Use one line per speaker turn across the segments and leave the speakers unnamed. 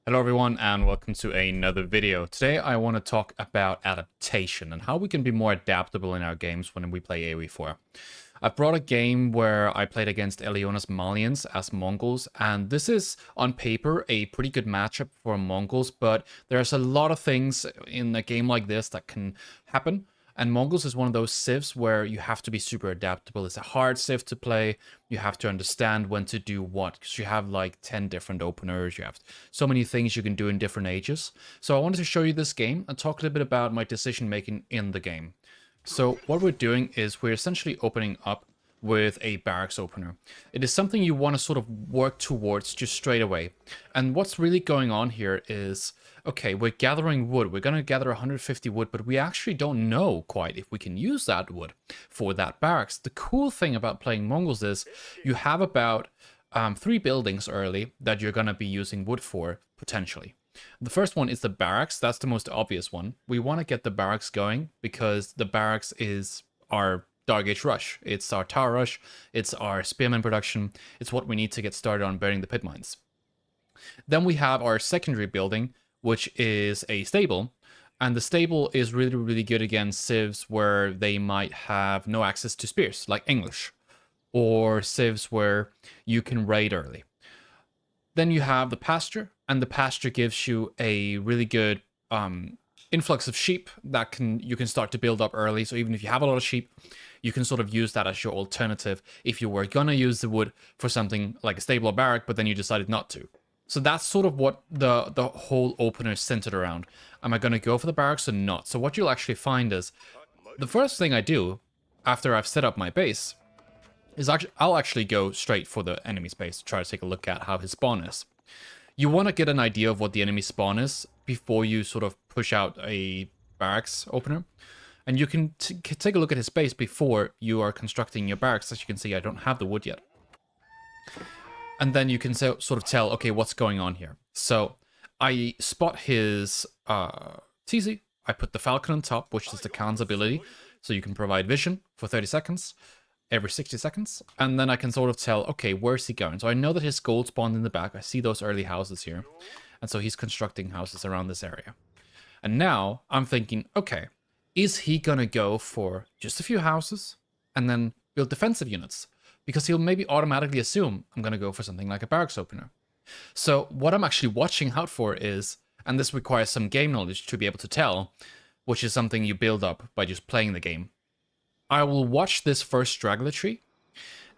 Hello everyone and welcome to another video. Today I want to talk about adaptation and how we can be more adaptable in our games when we play AoE4. I've brought a game where I played against Eliona's Malians as Mongols, and this is on paper a pretty good matchup for Mongols, but there's a lot of things in a game like this that can happen. And Mongols is one of those civs where you have to be super adaptable. It's a hard civ to play. You have to understand when to do what, because you have like 10 different openers. You have so many things you can do in different ages. So I wanted to show you this game and talk a little bit about my decision making in the game. So what we're doing is we're essentially opening up with a barracks opener. It is something you want to sort of work towards just straight away. And what's really going on here is, okay, we're gathering wood. We're going to gather 150 wood, but we actually don't know quite if we can use that wood for that barracks. The cool thing about playing Mongols is you have about 3 buildings early that you're going to be using wood for, potentially. The first one is the barracks. That's the most obvious one. We want to get the barracks going because the barracks is our Dark Age rush. It's our tower rush. It's our spearman production. It's what we need to get started on burning the pit mines. Then we have our secondary building, which is a stable. And the stable is really, really good against civs where they might have no access to spears, like English. Or civs where you can raid early. Then you have the pasture, and the pasture gives you a really good influx of sheep that you can start to build up early. So even if you have a lot of sheep, you can sort of use that as your alternative if you were gonna use the wood for something like a stable or barrack, but then you decided not to. So that's sort of what the whole opener is centered around. Am I gonna go for the barracks or not? So what you'll actually find is, the first thing I do after I've set up my base is I'll actually go straight for the enemy's base to try to take a look at how his spawn is. You want to get an idea of what the enemy spawn is before you sort of push out a barracks opener. And you can take a look at his base before you are constructing your barracks. As you can see, I don't have the wood yet. And then you can sort of tell, okay, what's going on here. So I spot his TZ. I put the Falcon on top, which is the Khan's ability. So you can provide vision for 30 seconds. Every 60 seconds, and then I can sort of tell, okay, where's he going? So I know that his gold spawned in the back. I see those early houses here, and so he's constructing houses around this area. And now I'm thinking, okay, is he gonna go for just a few houses and then build defensive units? Because he'll maybe automatically assume I'm gonna go for something like a barracks opener. So what I'm actually watching out for is, and this requires some game knowledge to be able to tell, which is something you build up by just playing the game. I will watch this first straggler tree,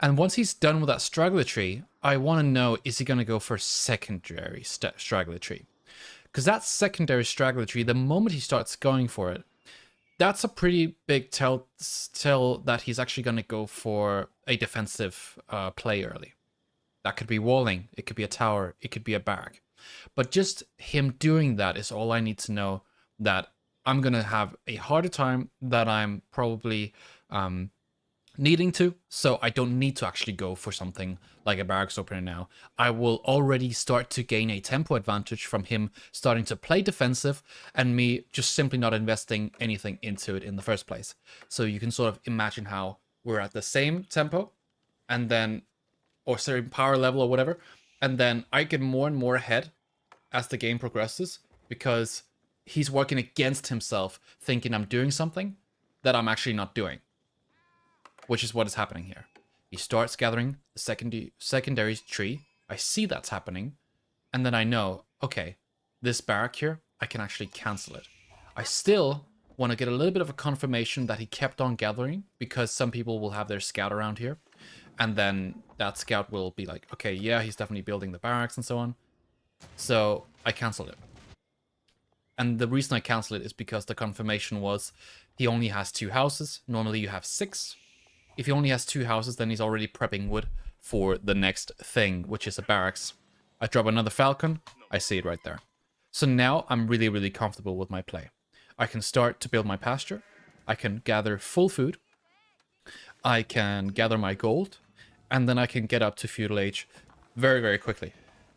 and once he's done with that straggler tree, I want to know, is he going to go for a secondary straggler tree? Because that secondary straggler tree, the moment he starts going for it, that's a pretty big tell that he's actually going to go for a defensive play early. That could be walling, it could be a tower, it could be a barrack. But just him doing that is all I need to know that I'm going to have a harder time that I'm probably needing to, so I don't need to actually go for something like a barracks opener now. I will already start to gain a tempo advantage from him starting to play defensive and me just simply not investing anything into it in the first place. So you can sort of imagine how we're at the same tempo and then, or certain power level or whatever, and then I get more and more ahead as the game progresses because he's working against himself, thinking I'm doing something that I'm actually not doing, which is what is happening here. He starts gathering the secondary tree. I see that's happening, and then I know, okay, this barrack here, I can actually cancel it. I still want to get a little bit of a confirmation that he kept on gathering, because some people will have their scout around here, and then that scout will be like, okay, yeah, he's definitely building the barracks and so on. So I canceled it. And the reason I canceled it is because the confirmation was he only has 2 houses. Normally you have 6. If he only has 2 houses, then he's already prepping wood for the next thing, which is a barracks. I drop another falcon. I see it right there. So now I'm really, really comfortable with my play. I can start to build my pasture. I can gather full food. I can gather my gold. And then I can get up to feudal age very, very quickly.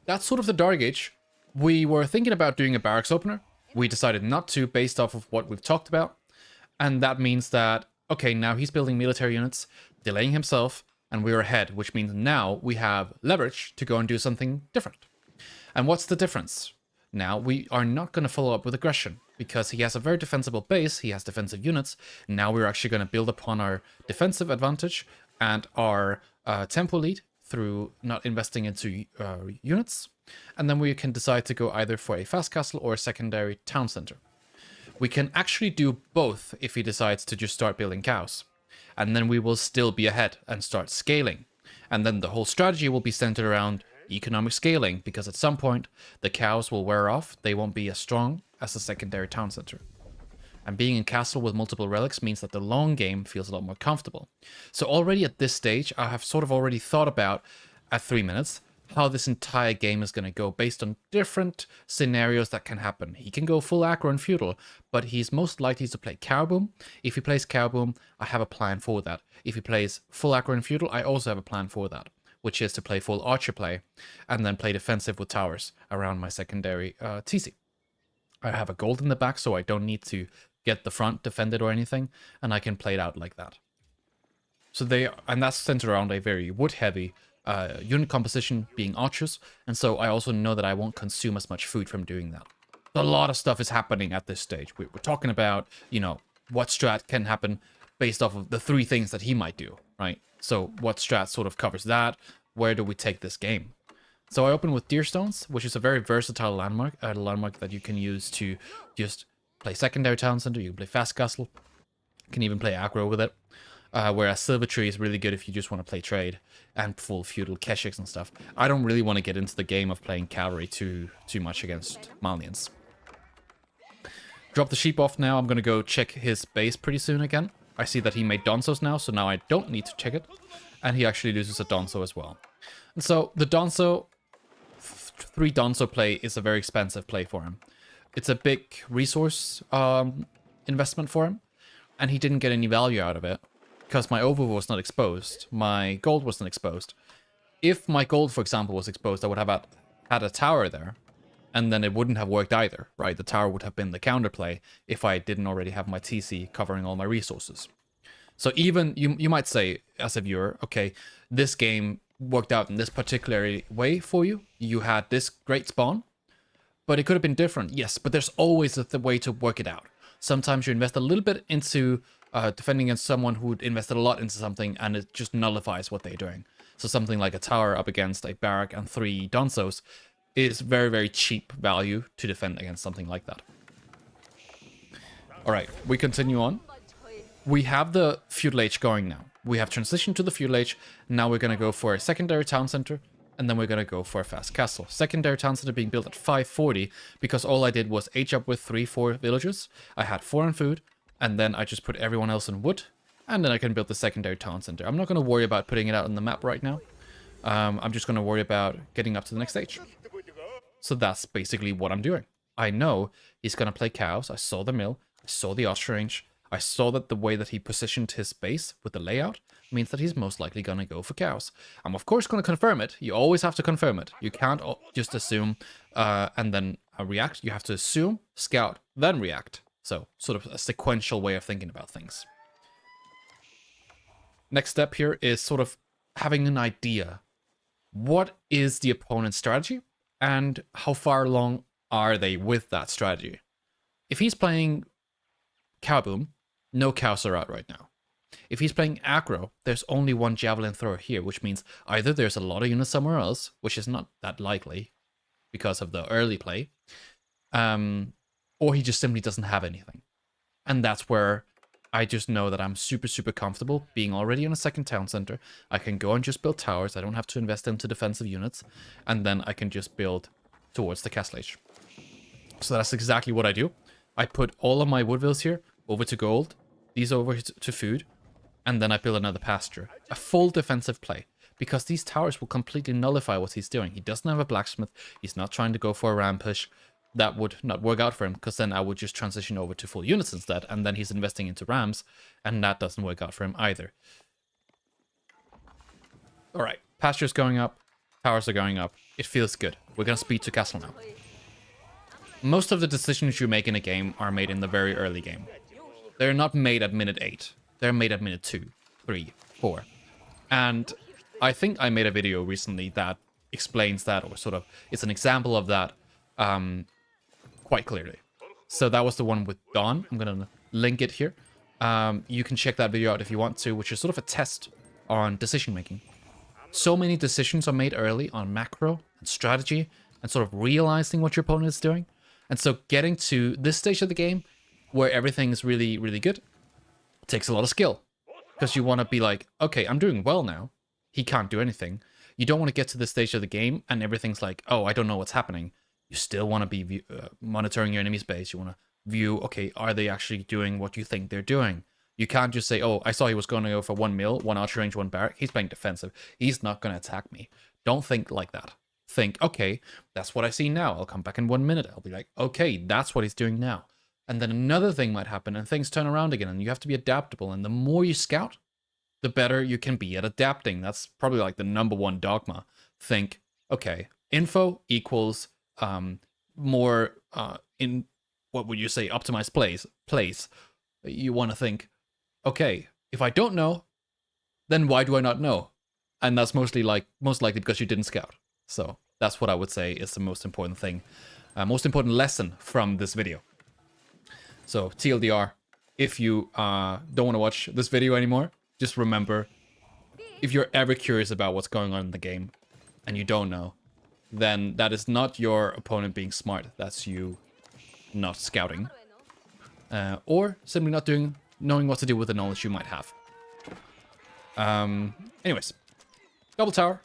That's sort of the Dark Age. We were thinking about doing a barracks opener. We decided not to, based off of what we've talked about. And that means that, okay, now he's building military units, delaying himself, and we're ahead, which means now we have leverage to go and do something different. And what's the difference? Now, we are not going to follow up with aggression, because he has a very defensible base, he has defensive units. Now we're actually going to build upon our defensive advantage and our tempo lead through not investing into units. And then we can decide to go either for a fast castle or a secondary town center. We can actually do both if he decides to just start building cows. And then we will still be ahead and start scaling. And then the whole strategy will be centered around economic scaling, because at some point the cows will wear off, they won't be as strong as the secondary town center. And being in castle with multiple relics means that the long game feels a lot more comfortable. So already at this stage, I have sort of already thought about, at 3 minutes, how this entire game is going to go based on different scenarios that can happen. He can go full aggro and feudal, but he's most likely to play cow boom. If he plays cow boom, I have a plan for that. If he plays full aggro and feudal, I also have a plan for that, which is to play full archer play and then play defensive with towers around my secondary TC. I have a gold in the back, so I don't need to get the front defended or anything, and I can play it out like that. So and that's centered around a very wood-heavy unit composition, being archers, and so I also know that I won't consume as much food from doing that. A lot of stuff is happening at this stage. We're talking about, you know, what strat can happen based off of the 3 things that he might do, right? So what strat sort of covers that? Where do we take this game? So I open with Deerstones, which is a very versatile landmark, a landmark that you can use to just play secondary town center. You can play fast castle, you can even play aggro with it. Whereas Silver Tree is really good if you just want to play trade and full feudal Keshiks and stuff. I don't really want to get into the game of playing cavalry too much against Malians. Drop the sheep off now. I'm going to go check his base pretty soon again. I see that he made Donzos now, so now I don't need to check it. And he actually loses a Donzo as well. And so the Donzo, 3 Donzo play is a very expensive play for him. It's a big resource investment for him, and he didn't get any value out of it because my over was not exposed. My gold wasn't exposed. If my gold, for example, was exposed, I would have had a tower there, and then it wouldn't have worked either, right? The tower would have been the counterplay if I didn't already have my TC covering all my resources. So even, you might say, as a viewer, okay, this game worked out in this particular way for you. You had this great spawn, but it could have been different. Yes, but there's always the way to work it out. Sometimes you invest a little bit into defending against someone who invested a lot into something, and it just nullifies what they're doing. So something like a tower up against a barrack and 3 Donzos is very, very cheap value to defend against something like that. All right, we continue on. We have the feudal age going now. We have transitioned to the feudal age. Now we're going to go for a secondary town center, and then we're going to go for a fast castle. Secondary town center being built at 540 because all I did was age up with 3-4 villagers. I had 4 in food, and then I just put everyone else in wood, and then I can build the secondary town center. I'm not going to worry about putting it out on the map right now. I'm just going to worry about getting up to the next stage. So that's basically what I'm doing. I know he's going to play cows. I saw the mill. I saw the archer range. I saw that the way that he positioned his base with the layout means that he's most likely going to go for cows. I'm of course going to confirm it. You always have to confirm it. You can't just assume and then react. You have to assume, scout, then react. So sort of a sequential way of thinking about things. Next step here is sort of having an idea. What is the opponent's strategy and how far along are they with that strategy? If he's playing cow boom, no cows are out right now. If he's playing aggro, there's only 1 javelin thrower here, which means either there's a lot of units somewhere else, which is not that likely because of the early play, or he just simply doesn't have anything. And that's where I just know that I'm super, super comfortable being already in a second town center. I can go and just build towers. I don't have to invest into defensive units, and then I can just build towards the castle age. So that's exactly what I do. I put all of my woodvilles here over to gold, these over to food, and then I build another pasture. A full defensive play, because these towers will completely nullify what he's doing. He doesn't have a blacksmith. He's not trying to go for a ram push. That would not work out for him, because then I would just transition over to full units instead, and then he's investing into rams, and that doesn't work out for him either. All right, pastures going up, towers are going up. It feels good. We're going to speed to castle now. Most of the decisions you make in a game are made in the very early game. They're not made at minute 8. They're made at minute 2, 3, 4. And I think I made a video recently that explains that, or sort of, it's an example of that. quite clearly. So that was the one with Dawn. I'm going to link it here. You can check that video out if you want to, which is sort of a test on decision making. So many decisions are made early on macro and strategy and sort of realizing what your opponent is doing. And so getting to this stage of the game where everything is really, really good takes a lot of skill. Because you want to be like, okay, I'm doing well now. He can't do anything. You don't want to get to this stage of the game and everything's like, oh, I don't know what's happening. You still want to be monitoring your enemy's base. You want to view, okay, are they actually doing what you think they're doing? You can't just say, oh, I saw he was going to go for 1 mil, 1 archer range, 1 barrack. He's playing defensive. He's not going to attack me. Don't think like that. Think, okay, that's what I see now. I'll come back in 1 minute. I'll be like, okay, that's what he's doing now. And then another thing might happen and things turn around again and you have to be adaptable. And the more you scout, the better you can be at adapting. That's probably like the #1 dogma. Think, okay, info equals more in, what would you say, optimized plays. You want to think, okay, if I don't know, then why do I not know? And that's most likely because you didn't scout. So that's what I would say is the most important thing, most important lesson from this video. So TLDR, if you don't want to watch this video anymore, just remember, if you're ever curious about what's going on in the game and you don't know, then that is not your opponent being smart. That's you not scouting. Or simply not knowing what to do with the knowledge you might have. Anyways, double tower,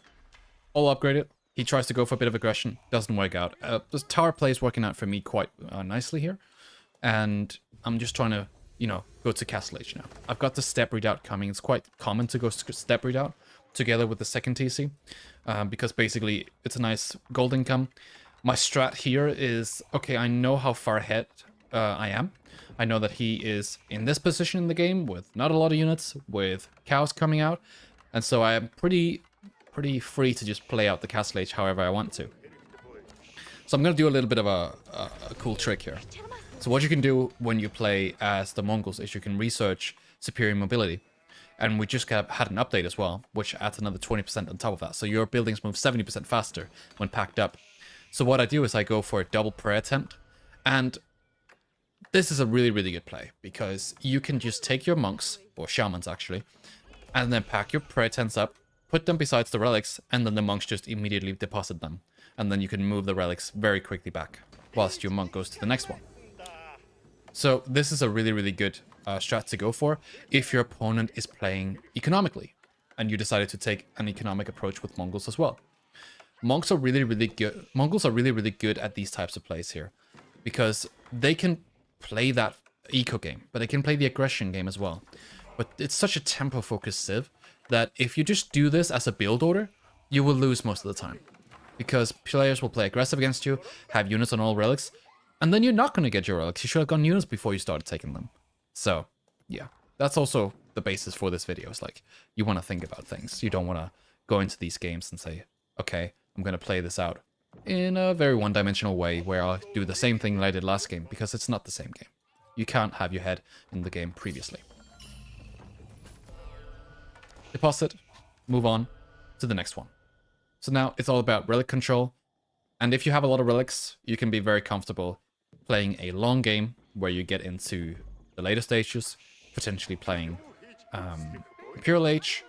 all upgraded. He tries to go for a bit of aggression, doesn't work out. The tower play is working out for me quite nicely here. And I'm just trying to, go to Castle Age now. I've got the step redoubt coming. It's quite common to go step redoubt together with the second TC. Because basically it's a nice gold income. My strat here is, okay, I know how far ahead I am. I know that he is in this position in the game with not a lot of units, with cows coming out. And so I am pretty free to just play out the Castle Age however I want to. So I'm going to do a little bit of a cool trick here. So what you can do when you play as the Mongols is you can research superior mobility. And we just had an update as well, which adds another 20% on top of that. So your buildings move 70% faster when packed up. So what I do is I go for a double prayer attempt. And this is a really, really good play because you can just take your monks, or shamans actually, and then pack your prayer tents up, put them beside the relics, and then the monks just immediately deposit them. And then you can move the relics very quickly back whilst your monk goes to the next one. So this is a really, really good strat to go for if your opponent is playing economically and you decided to take an economic approach with Mongols as well. Mongols are really, really good at these types of plays here because they can play that eco game, but they can play the aggression game as well. But it's such a tempo-focused civ that if you just do this as a build order, you will lose most of the time. Because players will play aggressive against you, have units on all relics, and then you're not going to get your relics. You should have gotten units before you started taking them. So, yeah, that's also the basis for this video. It's like, you want to think about things. You don't want to go into these games and say, okay, I'm going to play this out in a very one-dimensional way where I'll do the same thing that I did last game, because it's not the same game. You can't have your head in the game previously. Deposit, move on to the next one. So now it's all about relic control. And if you have a lot of relics, you can be very comfortable playing a long game where you get into the later stages, potentially playing Imperial Age,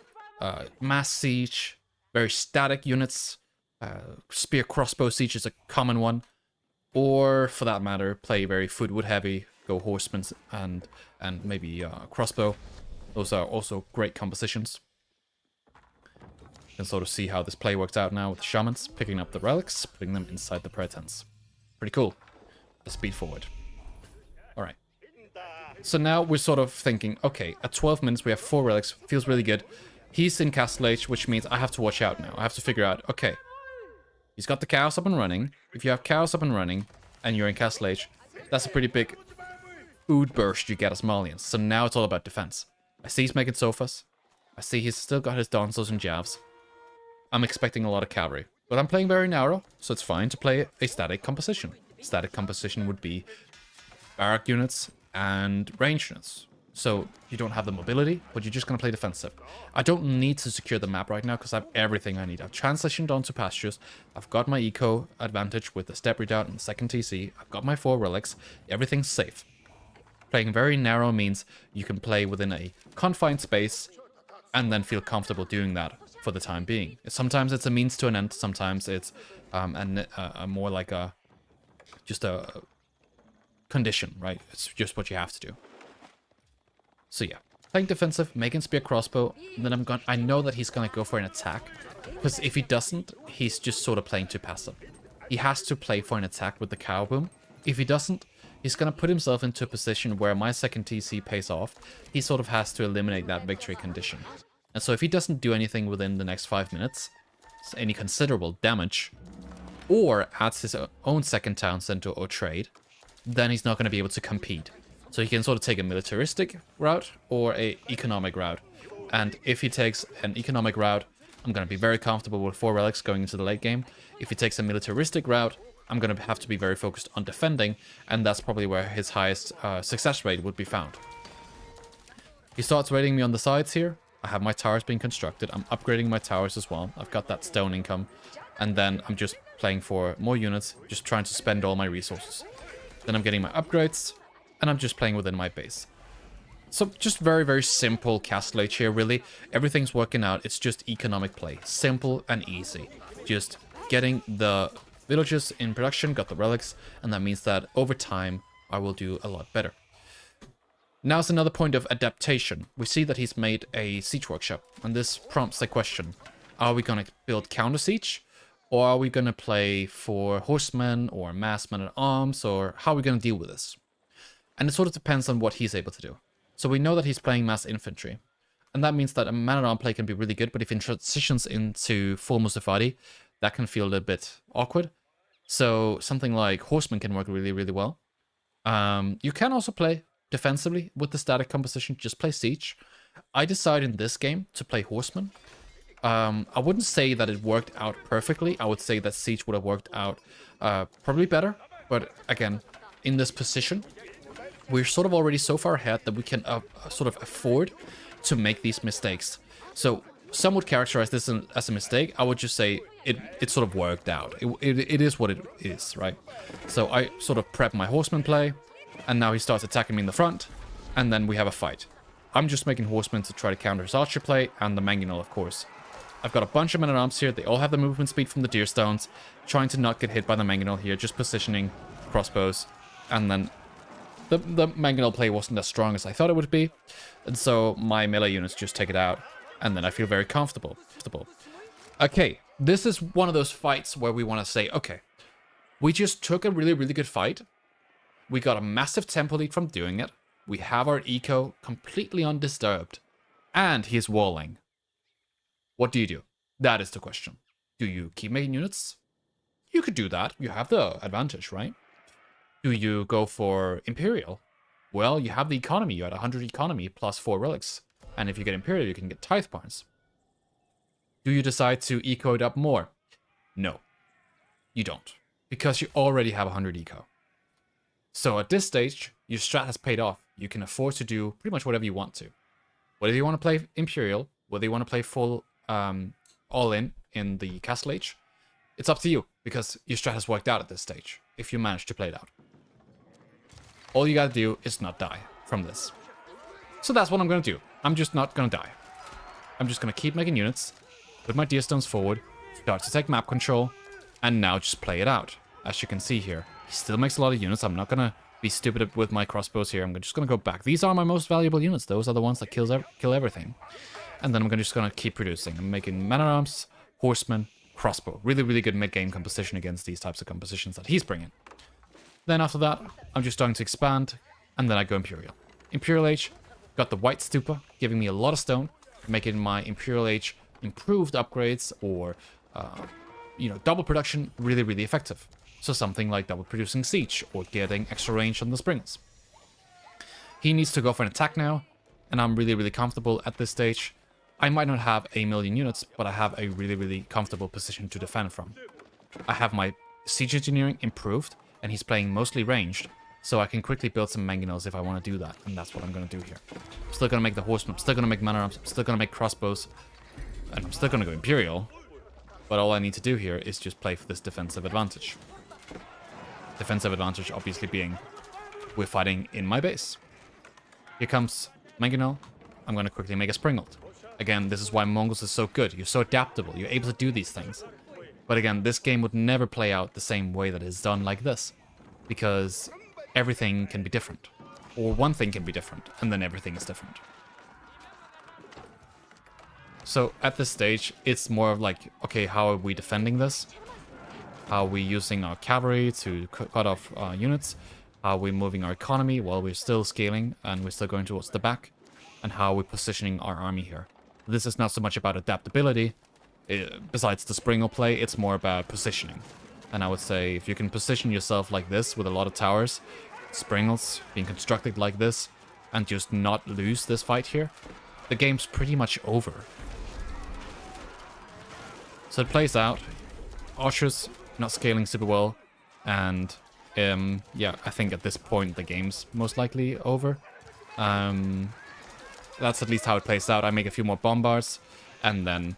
Mass Siege, very static units. Spear crossbow siege is a common one. Or, for that matter, play very footwood heavy, go horsemen and maybe crossbow. Those are also great compositions. You can sort of see how this play works out now with the shamans, picking up the relics, putting them inside the prayer tents. Pretty cool. Let's speed forward. Alright. So now we're sort of thinking, okay, at 12 minutes we have 4 relics, feels really good. He's in Castle Age, which means I have to watch out now. I have to figure out, okay, he's got the chaos up and running. If you have chaos up and running, and you're in Castle Age, that's a pretty big food burst you get as Malians. So now it's all about defense. I see he's making sofas. I see he's still got his donzos and javs. I'm expecting a lot of cavalry. But I'm playing very narrow, so it's fine to play a static composition. Static composition would be barrack units and range units. so you don't have the mobility, but you're just going to play defensive. I don't need to secure the map right now because I have everything I need. I've transitioned onto pastures. I've got my eco advantage with the step redoubt and the second TC. I've got my 4 relics. Everything's safe. Playing very narrow means you can play within a confined space and then feel comfortable doing that for the time being. Sometimes it's a means to an end. Sometimes it's a more like just a condition, right? It's just what you have to do. So yeah, playing defensive, making spear crossbow, and then I know that he's gonna go for an attack, because if he doesn't, he's just sort of playing too passive. He has to play for an attack with the cow boom. If he doesn't, he's gonna put himself into a position where my second TC pays off. He sort of has to eliminate that victory condition. And so if he doesn't do anything within the next 5 minutes, any considerable damage, or adds his own second town center or trade, then he's not going to be able to compete. So he can sort of take a militaristic route or a economic route. And if he takes an economic route, I'm going to be very comfortable with 4 relics going into the late game. If he takes a militaristic route, I'm going to have to be very focused on defending, and that's probably where his highest success rate would be found. He starts raiding me on the sides here. I have my towers being constructed. I'm upgrading my towers as well. I've got that stone income. And then I'm just playing for more units, just trying to spend all my resources. Then I'm getting my upgrades, and I'm just playing within my base. So just very, very simple castle age here, really. Everything's working out. It's just economic play. Simple and easy. Just getting the villages in production, got the relics, and that means that over time, I will do a lot better. Now's another point of adaptation. We see that he's made a siege workshop, and this prompts a question. Are we going to build counter siege? Or are we going to play for horsemen or mass men-at-arms, or how are we going to deal with this? And it sort of depends on what he's able to do. So we know that he's playing mass infantry, and that means that a man-at-arm play can be really good, but if he transitions into full Musafadi, that can feel a little bit awkward. So something like horsemen can work really, really well. You can also play defensively with the static composition, just play siege. I decided in this game to play horsemen. I wouldn't say that it worked out perfectly. I would say that siege would have worked out probably better. But again, in this position, we're sort of already so far ahead that we can sort of afford to make these mistakes. So some would characterize this as a mistake. I would just say it sort of worked out. It is what it is, right? So I sort of prep my horseman play, and now he starts attacking me in the front, and then we have a fight. I'm just making horsemen to try to counter his archer play, and the mangonel, of course. I've got a bunch of men-at-arms here. They all have the movement speed from the deer stones. Trying to not get hit by the mangonel here, just positioning crossbows. And then the mangonel play wasn't as strong as I thought it would be. And so my melee units just take it out. And then I feel very comfortable. Okay, this is one of those fights where we want to say, okay, we just took a really, really good fight. We got a massive tempo lead from doing it. We have our eco completely undisturbed. And he's walling. What do you do? That is the question. Do you keep making units? You could do that. You have the advantage, right? Do you go for Imperial? Well, you have the economy. You had 100 economy plus 4 relics. And if you get Imperial, you can get Tithe Barns. Do you decide to eco it up more? No. You don't. Because you already have 100 eco. So at this stage, your strat has paid off. You can afford to do pretty much whatever you want to. Whether you want to play Imperial, whether you want to play full all-in the Castle Age, it's up to you, because your strat has worked out at this stage, if you manage to play it out. All you gotta do is not die from this. So that's what I'm gonna do. I'm just not gonna die. I'm just gonna keep making units, put my deer stones forward, start to take map control, and now just play it out. As you can see here, he still makes a lot of units. I'm not gonna be stupid with my crossbows here. I'm just gonna go back. These are my most valuable units. Those are the ones that kill everything. And then I'm just gonna keep producing. I'm making men-at-arms, horsemen, crossbow. Really, really good mid-game composition against these types of compositions that he's bringing. Then after that, I'm just starting to expand, and then I go Imperial. Imperial Age, got the White Stupa, giving me a lot of stone, making my Imperial Age improved upgrades or, double production really, really effective. So something like double producing siege or getting extra range on the springs. He needs to go for an attack now, and I'm really, really comfortable at this stage. I might not have a million units, but I have a really, really comfortable position to defend from. I have my siege engineering improved, and he's playing mostly ranged. So I can quickly build some mangonels if I want to do that, and that's what I'm going to do here. I'm still going to make the horsemen, I'm still going to make mana arms, I'm still going to make crossbows, and I'm still going to go Imperial. But all I need to do here is just play for this defensive advantage. Defensive advantage obviously being we're fighting in my base. Here comes Mangonel. I'm going to quickly make a Springald. Again, this is why Mongols is so good. You're so adaptable. You're able to do these things. But again, this game would never play out the same way that it's done like this. Because everything can be different. Or one thing can be different, and then everything is different. So at this stage, it's more of like, okay, how are we defending this? How are we using our cavalry to cut off units? How are we moving our economy while we're still scaling and we're still going towards the back? And how are we positioning our army here? This is not so much about adaptability. Besides the Springald play, it's more about positioning. And I would say if you can position yourself like this with a lot of towers, Springalds being constructed like this, and just not lose this fight here, the game's pretty much over. So it plays out. Archers not scaling super well, and yeah, I think at this point the game's most likely over. That's at least how it plays out. I make a few more bombards, and then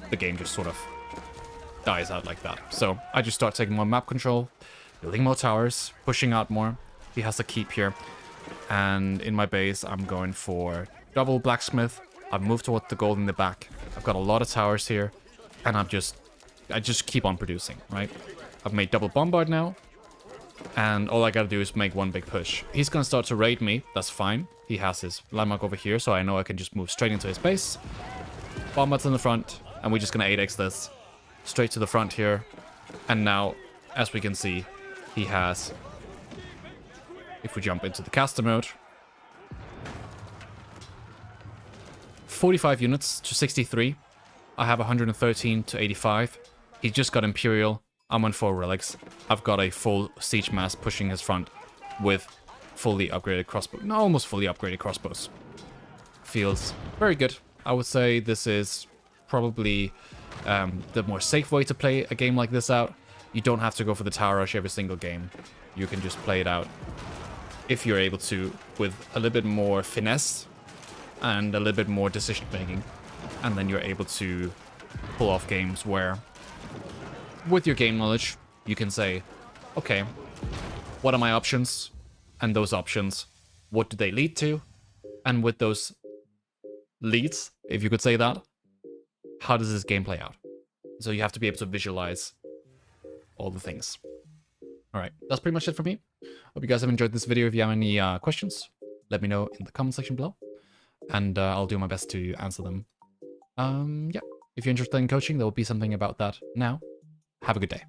the game just sort of dies out like that. So I just start taking more map control, building more towers, pushing out more. He has a keep here, and in my base I'm going for double blacksmith. I've moved towards the gold in the back. I've got a lot of towers here, and I just keep on producing, right? I've made double bombard now, and all I gotta do is make one big push. He's gonna start to raid me, that's fine. He has his landmark over here, so I know I can just move straight into his base. Bombards in the front, and we're just gonna 8x this. Straight to the front here. And now, as we can see, he has, if we jump into the caster mode, 45 units to 63. I have 113 to 85. He just got Imperial. I'm on 4 relics. I've got a full siege mass pushing his front with fully upgraded crossbow. No, almost fully upgraded crossbows. Feels very good. I would say this is probably the more safe way to play a game like this out. You don't have to go for the tower rush every single game. You can just play it out, if you're able to, with a little bit more finesse and a little bit more decision making. And then you're able to pull off games where, with your game knowledge, you can say, okay, what are my options? And those options, what do they lead to? And with those leads, if you could say that, how does this game play out? So you have to be able to visualize all the things. Alright, that's pretty much it for me. Hope you guys have enjoyed this video. If you have any questions, let me know in the comment section below. And I'll do my best to answer them. Yeah, if you're interested in coaching, there will be something about that now. Have a good day.